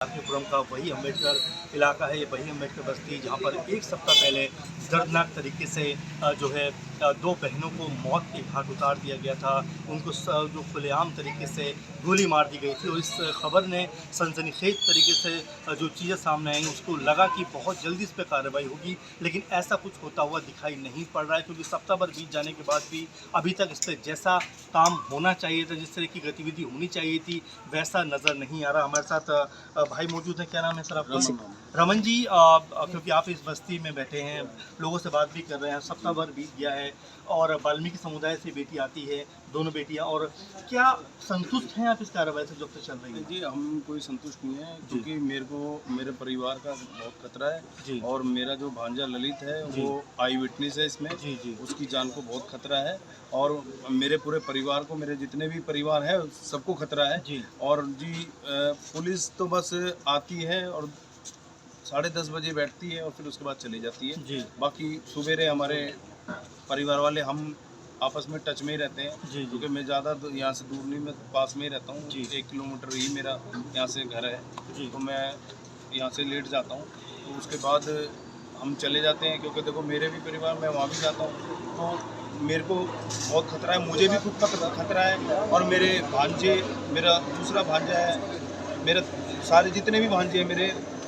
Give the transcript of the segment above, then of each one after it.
पुरम का वही अम्बेडकर इलाका है, ये वही अम्बेडकर बस्ती जहाँ पर एक सप्ताह पहले दर्दनाक तरीके से जो है दो बहनों को मौत के घाट उतार दिया गया था। उनको जो खुलेआम तरीके से गोली मार दी गई थी और इस खबर ने सनसनीखेज तरीके से जो चीज़ें सामने आई उसको लगा कि बहुत जल्दी इस पर कार्रवाई होगी, लेकिन ऐसा कुछ होता हुआ दिखाई नहीं पड़ रहा है क्योंकि सप्ताह भर बीत जाने के बाद भी अभी तक इस पर जैसा काम होना चाहिए था, जिस तरह की गतिविधि होनी चाहिए थी, वैसा नज़र नहीं आ रहा। हमारे साथ भाई मौजूद है। क्या नाम है सर आपका? रमन जी, क्योंकि आप इस बस्ती में बैठे हैं, लोगों से बात भी कर रहे हैं, सप्ताह भर बीत गया है और वाल्मीकि समुदाय से बेटी आती है, दोनों बेटियां, और क्या संतुष्ट हैं आप इस कार्रवाई से जो अब तक चल रही है? जी, हम कोई संतुष्ट नहीं है क्योंकि मेरे को मेरे परिवार का बहुत खतरा है जी। और मेरा जो भांजा ललित है वो आई विटनेस है इसमें। जी जी। उसकी जान को बहुत खतरा है और मेरे पूरे परिवार को, मेरे जितने भी परिवार है सबको खतरा है जी। और जी पुलिस तो बस आती है और 10:30 बजे बैठती है और फिर उसके बाद चली जाती है। जी। बाकी सुबेरे हमारे परिवार वाले हम आपस में टच में ही रहते हैं जी। क्योंकि मैं ज़्यादा यहाँ से दूर नहीं, मैं पास में ही रहता हूँ। जी। 1 किलोमीटर ही मेरा यहाँ से घर है। जी। तो मैं यहाँ से लेट जाता हूँ तो उसके बाद हम चले जाते हैं क्योंकि देखो मेरे भी परिवार, मैं वहाँ भी जाता हूँ तो मेरे को बहुत खतरा है, मुझे भी खुद का खतरा है और मेरे भांजे, मेरा दूसरा भांजा है, मेरे सारे जितने भी भांजे हैं,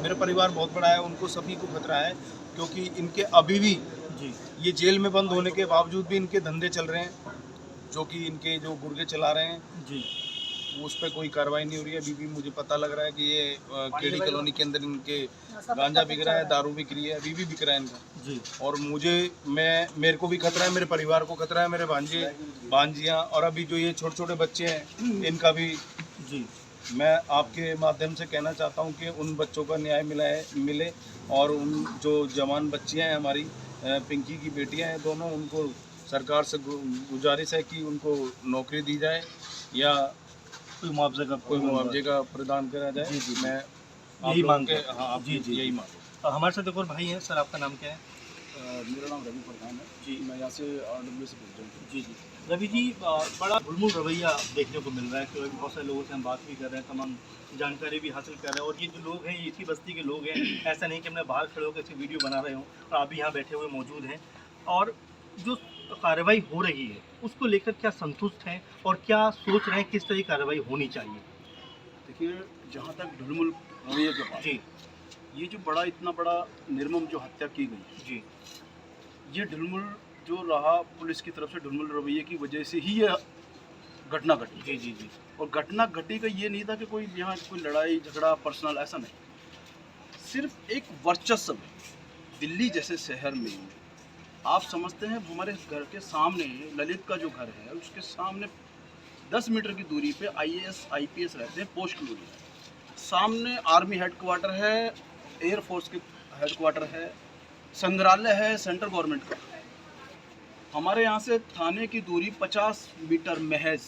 मेरा परिवार बहुत बड़ा है, उनको सभी को खतरा है क्योंकि इनके अभी भी जी। ये जेल में बंद होने के बावजूद भी इनके धंधे चल रहे हैं, जो कि इनके जो गुर्गे चला रहे हैं जी। वो उस पर कोई कार्रवाई नहीं हो रही है। अभी भी मुझे पता लग रहा है कि ये केडी कॉलोनी के अंदर इनके गांजा बिक रहा है, दारू बिक रही है, अभी भी बिक रहा है इनका। जी। और मेरे को भी खतरा है, मेरे परिवार को खतरा है, मेरे भांजे भांजियाँ और अभी जो ये छोटे छोटे बच्चे हैं इनका भी। जी। मैं आपके माध्यम से कहना चाहता हूँ कि उन बच्चों का न्याय मिले और उन जो जवान बच्चियाँ हैं हमारी, पिंकी की बेटियां हैं दोनों, उनको सरकार से गुजारिश है कि उनको नौकरी दी जाए या कोई मुआवजे का प्रदान करा जाए। जी जी। मैं यही मांग है। हाँ, आप जी जी। यही मांग। हमारे साथ एक और भाई हैं सर, आपका नाम क्या है? मेरा नाम रवि प्रधान है जी, मैं यहाँ से RW से प्रेसिडेंट हूँ। जी जी। रवि जी, बड़ा ढुलमुल रवैया देखने को मिल रहा है क्योंकि बहुत सारे लोगों से हम बात भी कर रहे हैं, तमाम जानकारी भी हासिल कर रहे हैं, और ये जो लोग हैं ये इसी बस्ती के लोग हैं। ऐसा नहीं कि हमने बाहर खड़े होकर ऐसी वीडियो बना रहे हों, और आप भी यहाँ बैठे हुए मौजूद हैं। और जो कार्रवाई हो रही है उसको लेकर क्या संतुष्ट हैं और क्या सोच रहे हैं किस तरह की कार्रवाई होनी चाहिए? देखिए, जहाँ तक ढुलमुल रवैये के बात, जी ये जो इतना बड़ा निर्मम जो हत्या की गई, जी। ये ढुलमुल जो रहा पुलिस की तरफ से, ढुलमुल रवैये की वजह से ही ये घटना घटी। जी जी जी। और घटना घटी का ये नहीं था कि कोई यहाँ कोई लड़ाई झगड़ा पर्सनल, ऐसा नहीं। सिर्फ एक वर्चस्व दिल्ली जैसे शहर में आप समझते हैं, हमारे घर के सामने ललित का जो घर है उसके सामने 10 मीटर की दूरी पे IAS IPS रहते हैं, पोस्ट कॉलोनी है, सामने आर्मी हेडक्वार्टर है, एयरफोर्स के हेडक्वार्टर है, संग्रहालय है सेंट्रल गवर्नमेंट का। हमारे यहाँ से थाने की दूरी 50 मीटर, महज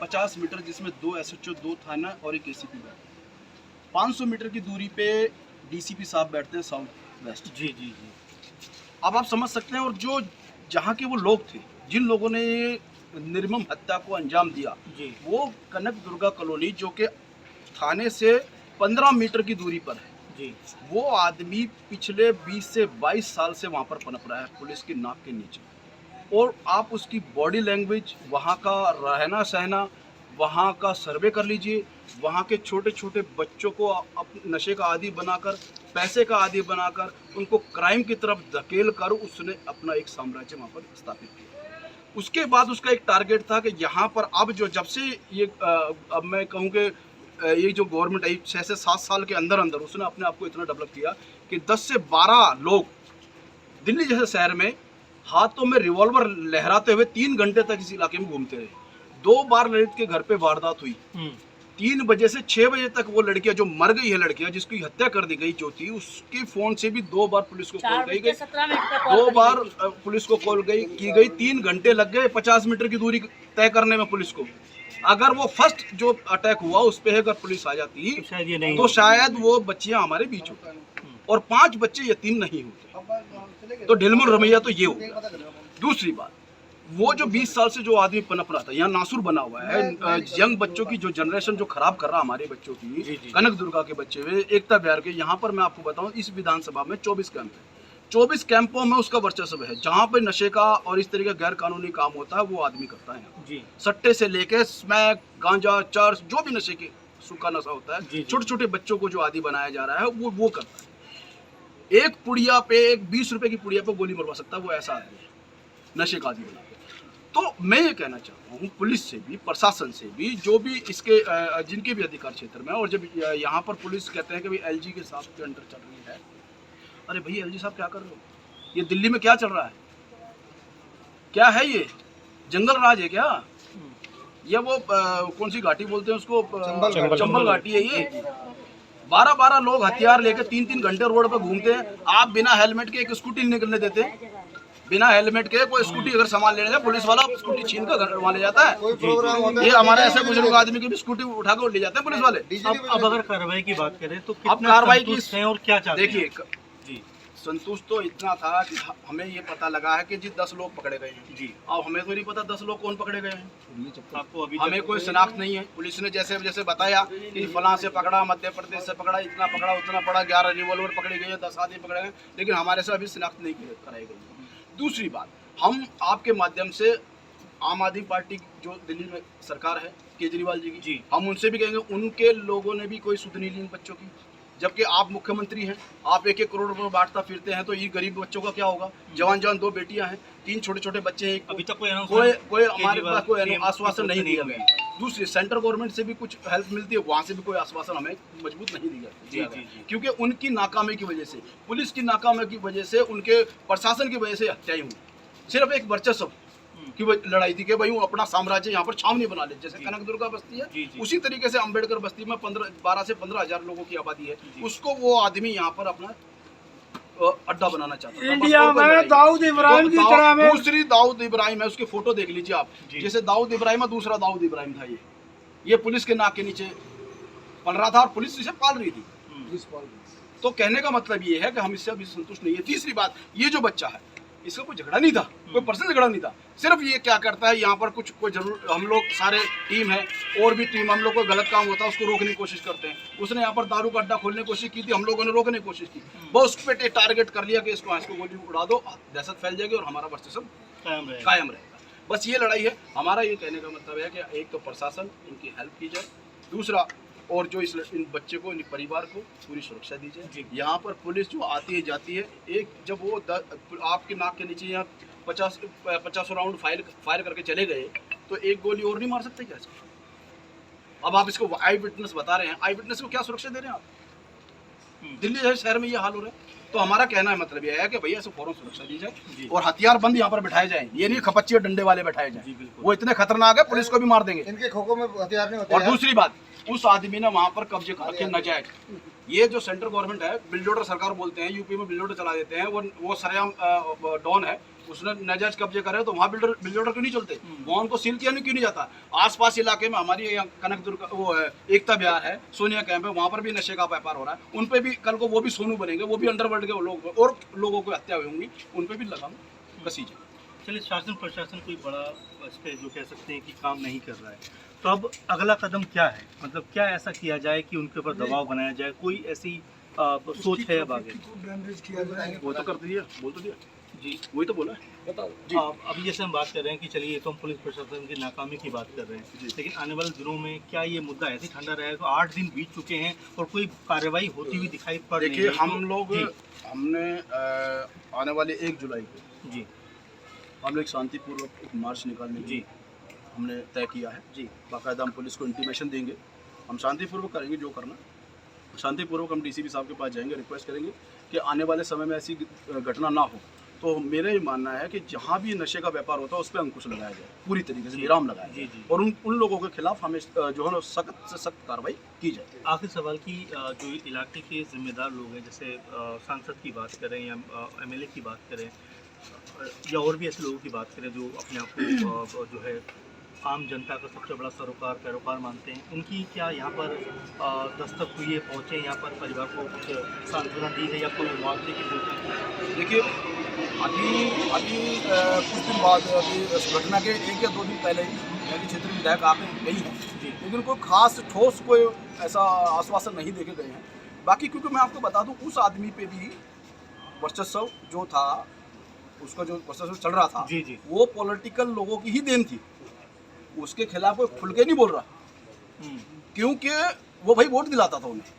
50 मीटर, जिसमें 2 SHO, 2 थाना और एक ACP बैठते हैं। 500 मीटर की दूरी पे DCP साहब बैठते हैं, साउथ वेस्ट। जी जी जी। अब आप समझ सकते हैं, और जो जहाँ के वो लोग थे, जिन लोगों ने ये निर्मम हत्या को अंजाम दिया, जी। वो कनक दुर्गा कॉलोनी जो कि थाने से 15 मीटर की दूरी पर है, जी। वो आदमी पिछले 20 से 22 साल से वहाँ पर पनप रहा है पुलिस की नाक के नीचे। और आप उसकी बॉडी लैंग्वेज, वहाँ का रहना सहना, वहाँ का सर्वे कर लीजिए। वहाँ के छोटे छोटे बच्चों को नशे का आदी बनाकर, पैसे का आदी बनाकर, उनको क्राइम की तरफ धकेल कर उसने अपना एक साम्राज्य वहाँ पर स्थापित किया। उसके बाद उसका एक टारगेट था कि यहाँ पर अब जब से ये अब मैं कहूँ कि ये जो गवर्नमेंट आई 6 से 7 साल के अंदर अंदर उसने अपने आप को इतना डेवलप किया कि 10 से 12 लोग दिल्ली जैसे शहर में हाथों में रिवॉल्वर लहराते हुए 3 घंटे तक इस इलाके में घूमते रहे। 2 बार ललित के घर पे वारदात हुई। 3 बजे से 6 बजे तक वो लड़कियां जो मर गई है, लड़कियां जिसकी हत्या कर दी गई जो थी, उसके फोन से भी 2 बार पुलिस को कॉल की गई, 2 बार पुलिस को कॉल की गई। 3 घंटे लग गए 50 मीटर की दूरी तय करने में पुलिस को। अगर वो फर्स्ट जो अटैक हुआ उस पर अगर पुलिस आ जाती तो शायद वो बच्चियां हमारे बीच होती और 5 बच्चे यतीम नहीं होते। तो ढिलमुल रवैया तो ये हो गया। दूसरी बात, वो जो 20 साल से जो आदमी पनप रहा था, यहाँ नासुर बना हुआ है, यंग बच्चों की जो जनरेशन जो खराब कर रहा है हमारे बच्चों की, कनक दुर्गा के बच्चे हुए, एकता बिहार के, यहाँ पर मैं आपको बताऊं इस विधानसभा में 24 कैंप है, 24 कैंपों में उसका वर्चस्व है। जहाँ पे नशे का और इस तरीके का गैर कानूनी काम होता है वो आदमी करता है जी। सट्टे से लेके स्मैक, गांजा, चर्च, जो भी नशे के सूखा नशा होता है, छोटे छोटे बच्चों को जो आदि बनाया जा रहा है वो करता है। एक पुड़िया पे, एक 20 रुपए की पुड़िया पे गोली मरवा सकता है, वो ऐसा आदमी है नशे का आदि बना। तो मैं ये कहना चाहता हूँ पुलिस से भी, प्रशासन से भी, जो भी इसके जिनके भी अधिकार क्षेत्र में, और जब यहाँ पर पुलिस कहते हैं कि भाई एलजी के साथ के अंडर चल रही है, अरे भाई एलजी साहब क्या कर रहे हो? ये दिल्ली में क्या चल रहा है? क्या है ये? जंगल राज है क्या? या वो कौन सी घाटी बोलते हैं उसको, चंबल घाटी है ये? 12-12 लोग हथियार लेकर 3-3 घंटे रोड पर घूमते हैं। आप बिना हेलमेट के एक स्कूटी निकलने देते? बिना हेलमेट के कोई स्कूटी अगर सामान लेने जाए, पुलिस वाला स्कूटी छीन कर घर वहाँ ले जाता है। ये हमारे ऐसे बुजुर्ग आदमी की भी स्कूटी उठा कर ले जाते हैं पुलिस वाले। अब अगर कार्रवाई की बात करें तो अब कार्रवाई की है और क्या चाहते हैं? देखिए जी, संतुष्ट तो इतना था कि हमें ये पता लगा है कि जी 10 लोग पकड़े गए हैं जी। अब हमें तो नहीं पता 10 लोग कौन पकड़े गए हैं, आपको अभी हमें कोई शनाख्त नहीं है। पुलिस ने जैसे जैसे बताया कि फलां से पकड़ा, मध्य प्रदेश से पकड़ा, इतना पकड़ा, उतना पड़ा, 11 रिवॉल्वर पकड़े गए, 10 आदमी पकड़े गए, लेकिन हमारे से अभी शनाख्त नहीं कराई गई। दूसरी बात, हम आपके माध्यम से आम आदमी पार्टी जो दिल्ली में सरकार है केजरीवाल जी की, हम उनसे भी कहेंगे उनके लोगों ने भी कोई सुध नहीं ली इन बच्चों की, जबकि आप मुख्यमंत्री हैं, आप 1-1 करोड़ रुपए बांटता फिरते हैं, तो ये गरीब बच्चों का क्या होगा? जवान 2 बेटियां हैं, 3 छोटे-छोटे बच्चे हैं, अभी तक कोई हमारे पास कोई आश्वासन नहीं दिया गया। दूसरी, सेंट्रल गवर्नमेंट से भी कुछ हेल्प मिलती है, वहाँ से भी कोई आश्वासन हमें मजबूत नहीं दिया गया, क्योंकि उनकी नाकामी की वजह से, पुलिस की नाकामी की वजह से, उनके प्रशासन की वजह से हत्याएं हुई। सिर्फ एक वर्चस्व की वो लड़ाई थी कि भाई वो अपना साम्राज्य यहाँ पर छावनी बना ले, जैसे कनक दुर्गा बस्ती है, उसी तरीके से अंबेडकर बस्ती में 12 से 15 हजार लोगों की आबादी है, उसको वो आदमी यहाँ पर अपना अड्डा बनाना चाहता है। इंडिया में दाऊद इब्राहिम की तरह में दूसरी दाऊद इब्राहिम है, उसकी फोटो देख लीजिए आप, जैसे दाऊद इब्राहिम है, दूसरा दाऊद इब्राहिम था ये पुलिस के नाक के नीचे पल रहा था और पुलिस इसे पाल रही थी। तो कहने का मतलब ये है कि हम इससे अभी संतुष्ट नहीं है। तीसरी बात, ये जो बच्चा है इसका कोई झगड़ा नहीं था, कोई पर्सनल झगड़ा नहीं था, सिर्फ ये क्या करता है यहाँ पर कुछ कोई जरूर, हम लोग सारे टीम है और भी टीम, हम लोग को गलत काम होता है उसको रोकने की कोशिश करते हैं। उसने यहाँ पर दारू का अड्डा खोलने की कोशिश की थी, हम लोगों ने रोकने की कोशिश की, बस उस पर टारगेट कर लिया कि इसको गोली उड़ा दो, दहशत फैल जाएगी और हमारा वर्चस्व कायम रहेगा। बस ये लड़ाई है। हमारा ये कहने का मतलब है कि एक तो प्रशासन इनकी हेल्प की जाए, दूसरा और जो इन बच्चे को, इन परिवार को पूरी सुरक्षा दी जाए। यहाँ पर पुलिस जो आती है जाती है, एक जब वो आपके नाक के नीचे यहाँ 50 राउंड फायर करके चले गए, तो एक गोली और नहीं मार सकते क्या? अब आप इसको आई विटनेस बता रहे हैं, आई विटनेस को क्या सुरक्षा दे रहे हैं आप? दिल्ली जैसे शहर में ये हाल हो रहा है। तो हमारा कहना है मतलब यह है कि भैया इसको फौरन सुरक्षा दी जाए और हथियार बंद यहाँ पर बैठाए जाए, ये नहीं खपच्ची और डंडे वाले बैठाए जाए, वो इतने खतरनाक है पुलिस को भी मार देंगे, इनके खोखों में हथियार नहीं होते। और दूसरी बात, उस आदमी ने वहां पर कब्जे कर रखे नाजायज। ये जो सेंट्रल गवर्नमेंट है, बिल्डोडर सरकार बोलते हैं, यूपी में बिल्डोडर चला देते हैं, वो सरेआम डॉन है, उसने नाजायज कब्जे करे तो वहाँ बिल्डोडर क्यों नहीं चलते? वहाँ उनको सील किया नहीं क्यों नहीं जाता? आसपास इलाके में हमारी यहाँ कनक दुर्गा वो एकता बिहार है, सोनिया कैंप है, वहाँ पर भी नशे का व्यापार हो रहा है, उन पर भी कल को वो भी सोनू बनेंगे, वो भी अंडरवर्ल्ड के लोग और लोगों को हत्या हुई होंगी, उन पर भी लगाम कसी जाए। चलिए, शासन प्रशासन कोई बड़ा इस पर जो कह सकते हैं कि काम नहीं कर रहा है, तो अब अगला कदम क्या है? मतलब क्या ऐसा किया जाए कि उनके ऊपर दबाव बनाया जाए? कोई ऐसी सोच है अब आगे? वो तो कर दिया, बोल तो दिया जी, वही तो बोला है। बताओ जी। अभी जैसे हम बात कर रहे हैं कि चलिए, तो हम पुलिस प्रशासन की नाकामी की बात कर रहे हैं, लेकिन आने वाले दिनों में क्या ये मुद्दा ऐसे ठंडा रहेगा? तो 8 दिन बीत चुके हैं और कोई कार्रवाई होती हुई दिखाई पड़ रही है। देखिए, हमने आने वाले 1 जुलाई को जी हम लोग शांतिपूर्वक एक मार्च निकालने की हमने तय किया है जी। बाकायदा हम पुलिस को इंटीमेशन देंगे, हम शांतिपूर्वक करेंगे जो करना, शांतिपूर्वक हम डीसीपी साहब के पास जाएंगे, रिक्वेस्ट करेंगे कि आने वाले समय में ऐसी घटना ना हो। तो मेरा ये मानना है कि जहाँ भी नशे का व्यापार होता है उस पर अंकुश लगाया जाए, पूरी तरीके से विराम लगाया जाए और उन लोगों के खिलाफ हमें जो है ना सख्त से सख्त कार्रवाई की जाए। आखिर सवाल की जो इलाके के जिम्मेदार लोग हैं, जैसे सांसद की बात करें या एमएलए की बात करें या और भी ऐसे लोगों की बात करें जो अपने आप को जो है आम जनता का सबसे बड़ा सरोकार पैरोकार मानते हैं, उनकी क्या यहाँ पर दस्तक हुई है, पहुँचे यहाँ पर, परिवार को कुछ सांत्वना दी गई या कोई मुआवजे की घोषणा की? देखिए अभी कुछ दिन बाद अभी इस घटना के 1 या 2 दिन पहले ही मेरी क्षेत्र विधायक आके गई है, लेकिन कोई खास ठोस कोई ऐसा आश्वासन नहीं देके गए हैं। बाकी क्योंकि मैं आपको बता दूं, उस आदमी पे भी वर्चस्व जो था, उसका जो वर्चस्व चल रहा था, जी। वो पॉलिटिकल लोगों की ही देन थी। उसके खिलाफ कोई खुल के नहीं बोल रहा, क्योंकि वो भाई वोट दिलाता था उन्हें,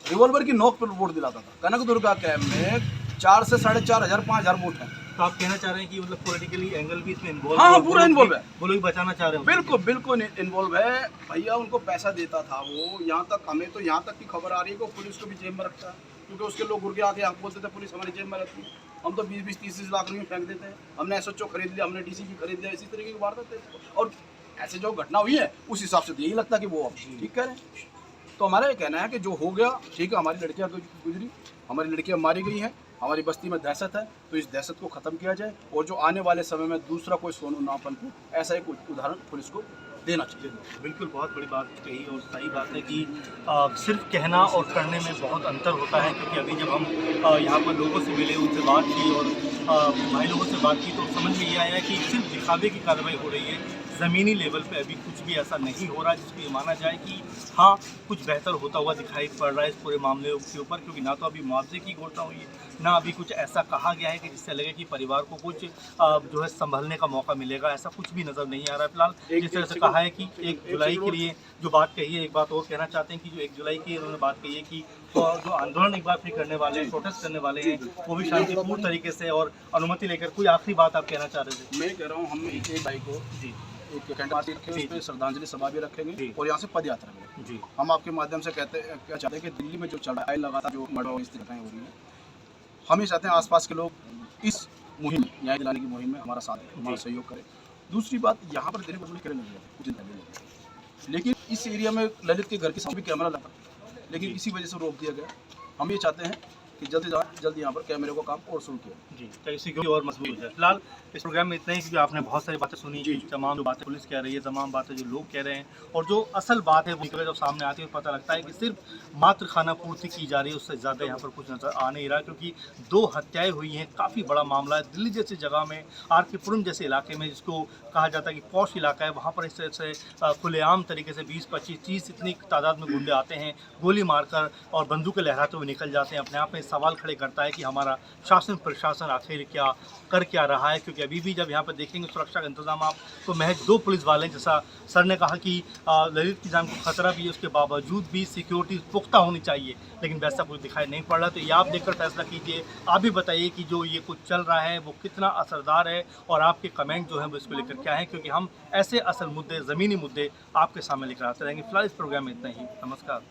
रिवॉल्वर की नोक पर वोट दिलाता था। कनक दुर्गा कैंप में 4 से 4,500 5,000 वोट हैं। तो आप कहना चाह रहे हैं कि मतलब पॉलिटिकली एंगल भी इसमें इन्वॉल्व? हाँ, पूरा इन्वॉल्व है। वो लोग बचाना चाह रहे हैं? बिल्कुल इन्वॉल्व है भैया। उनको पैसा देता था वो। यहाँ तक हमें तो यहाँ तक की खबर आ रही है कि पुलिस को भी जेब में रखता है, क्योंकि उसके लोग गुर्गे आके यहाँ बोलते थे पुलिस हमारी जेब में रहती है। हम तो 20-20 30 लाख रुपये फेंक देते हैं। हमने SHO खरीद लिया, हमने DCP खरीद लिया, इसी तरीके की वारदात है। और ऐसे जो घटना हुई है उस हिसाब से तो यही लगता है कि वो अब ठीक कह रहे हैं। तो हमारा ये कहना है कि जो हो गया ठीक है, हमारी लड़कियाँ गुजरी, हमारी लड़कियाँ मारी गई हैं, हमारी बस्ती में दहशत है, तो इस दहशत को ख़त्म किया जाए और जो आने वाले समय में दूसरा कोई सोनू ना पनपे, ऐसा एक उदाहरण पुलिस को देना चाहिए। बिल्कुल, बहुत बड़ी बात कही और सही बात है कि सिर्फ कहना और करने में बहुत अंतर होता है। क्योंकि अभी जब हम यहाँ पर लोगों से मिले, उनसे बात की और भाई लोगों से बात की, तो समझ में ये आया कि सिर्फ दिखावे की कार्रवाई हो रही है। ज़मीनी लेवल पे अभी कुछ भी ऐसा नहीं हो रहा जिसको ये माना जाए कि हाँ कुछ बेहतर होता हुआ दिखाई पड़ रहा है इस पूरे मामले के ऊपर। क्योंकि ना तो अभी मुआवजे की घोषणा हुई है, ना अभी कुछ ऐसा कहा गया है कि जिससे लगे कि परिवार को कुछ जो है संभलने का मौका मिलेगा, ऐसा कुछ भी नज़र नहीं आ रहा है फिलहाल। जिस तरह से कहा है कि 1 जुलाई के लिए जो बात कही है, एक बात और कहना चाहते हैं कि जो 1 जुलाई की उन्होंने बात कही है कि जो आंदोलन एक बार फिर करने वाले हैं, प्रोटेस्ट करने वाले हैं, वो भी शांतिपूर्ण तरीके से और अनुमति लेकर। कोई आखिरी बात आप कहना चाह रहे थे? मैं कह रहा हूँ, हम 1 जुलाई को जी एक कैंडल मार्च रखें, उस पर श्रद्धांजलि सभा भी रखेंगे और यहाँ से पद यात्रा करेंगे। जी, हम आपके माध्यम से क्या चाहते हैं कि दिल्ली में जो चल रहा है लगातार, जो मर्डर इस घटनाएं हो रही हैं, हम ये चाहते हैं आसपास के लोग इस मुहिम में, न्याय दिलाने की मुहिम में हमारा साथ दें, हमारा सहयोग करें। दूसरी बात, यहाँ पर देर बदली करने लगे कुछ दिन पहले, लेकिन इस एरिया में ललित के घर के सामने भी कैमरा लगा, लेकिन इसी वजह से रोक दिया गया। हम ये चाहते हैं कि जल्दी यहाँ पर कैमरे को काम और शुरू किया जी, ताकि सिक्योरिटी और मजबूत हो जाए। फिलहाल इस प्रोग्राम में इतना ही, क्योंकि आपने बहुत सारी बातें सुनी, तमाम जो बातें पुलिस कह रही है, तमाम बातें जो लोग कह रहे हैं, और जो असल बात है वो जब सामने आती है पता लगता है कि सिर्फ मात्र खाना पूर्ति की जा रही है, उससे ज़्यादा यहाँ पर कुछ नज़र आ नहीं रहा। क्योंकि 2 हत्याएँ हुई हैं, काफ़ी बड़ा मामला है। दिल्ली जैसी जगह में, RK पुरम जैसे इलाके में, जिसको कहा जाता है कि पॉश इलाका है, वहाँ पर इस तरह से खुलेआम तरीके से 20, 25, 30 इतनी तादाद में गुंडे आते हैं, गोली मारकर और बंदूकें लहराते हुए निकल जाते हैं। अपने आप में सवाल खड़े करता है कि हमारा शासन प्रशासन आखिर क्या रहा है। क्योंकि अभी भी जब यहाँ पर देखेंगे सुरक्षा का इंतजाम आप, तो महज 2 पुलिस वाले, जैसा सर ने कहा कि ललित की जान को खतरा भी है, उसके बावजूद भी सिक्योरिटी पुख्ता होनी चाहिए, लेकिन वैसा कुछ दिखाई नहीं पड़ रहा। तो ये आप देखकर फैसला कीजिए। आप भी बताइए कि जो ये कुछ चल रहा है वो कितना असरदार है, और आपके कमेंट जो हैं वो इसको लेकर क्या है, क्योंकि हम ऐसे असल मुद्दे, ज़मीनी मुद्दे आपके सामने लेकर आते रहेंगे। फिलहाल इस प्रोग्राम में इतना ही। नमस्कार।